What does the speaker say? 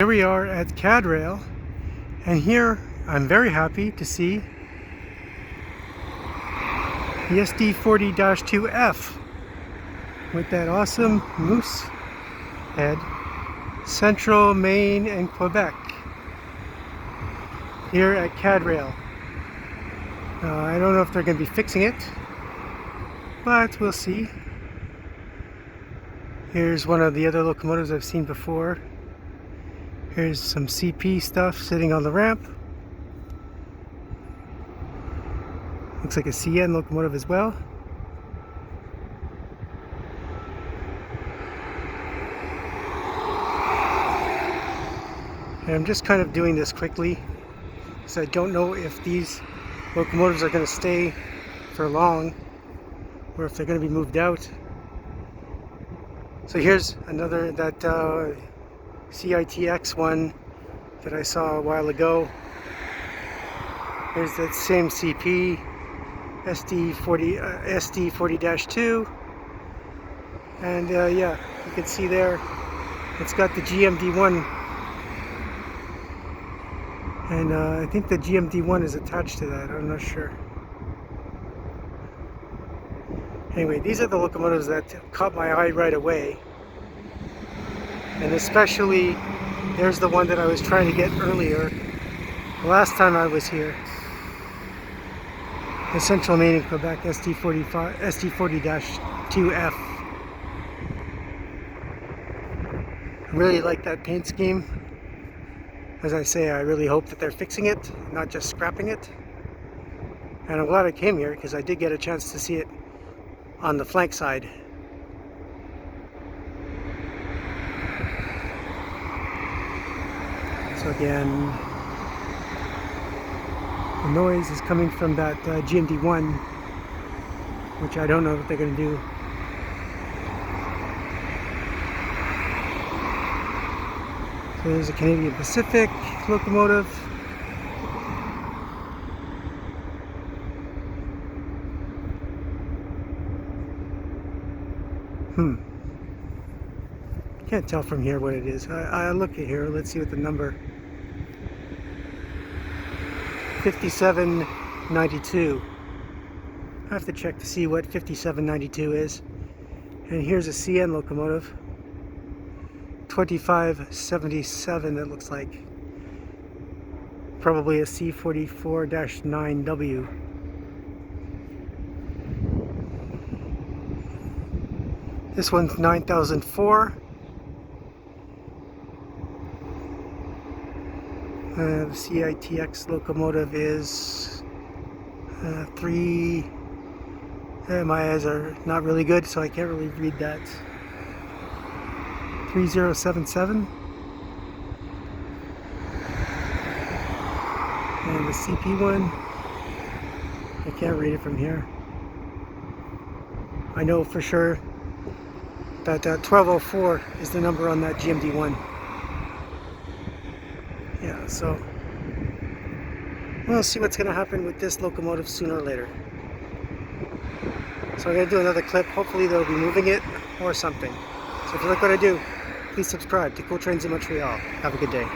Here we are at CAD Rail, and here I'm very happy to see the SD40-2F with that awesome moose head, Central Maine and Quebec, here at CAD Rail. I don't know if they're going to be fixing it, but we'll see. Here's one of the other locomotives I've seen before. Here's some CP stuff sitting on the ramp. Looks like a CN locomotive as well. And I'm just kind of doing this quickly because I don't know if these locomotives are going to stay for long or if they're going to be moved out. So here's another, that CITX one that I saw a while ago. Here's that same CP, SD40-2, and yeah, you can see there it's got the GMD1, and I think the GMD1 is attached to that. I'm not sure. Anyway, these are the locomotives that caught my eye right away. And especially, there's the one that I was trying to get earlier, the last time I was here. The Central Maine and Quebec SD40-2F. I really like that paint scheme. As I say, I really hope that they're fixing it, not just scrapping it. And I'm glad I came here because I did get a chance to see it on the flank side. So again, the noise is coming from that GMD1, which I don't know what they're going to do. So there's a Canadian Pacific locomotive. Can't tell from here what it is. I look at here, let's see what the number. 5792. I have to check to see what 5792 is. And here's a CN locomotive. 2577, it looks like. Probably a C44-9W. This one's 9004. The CITX locomotive is 3. My eyes are not really good, so I can't really read that. 3077. And the CP one, I can't read it from here. I know for sure that 1204 is the number on that GMD1. Yeah, so we'll see what's going to happen with this locomotive sooner or later. So I'm going to do another clip. Hopefully they'll be moving it or something. So if you like what I do, please subscribe to Cool Trains in Montreal. Have a good day.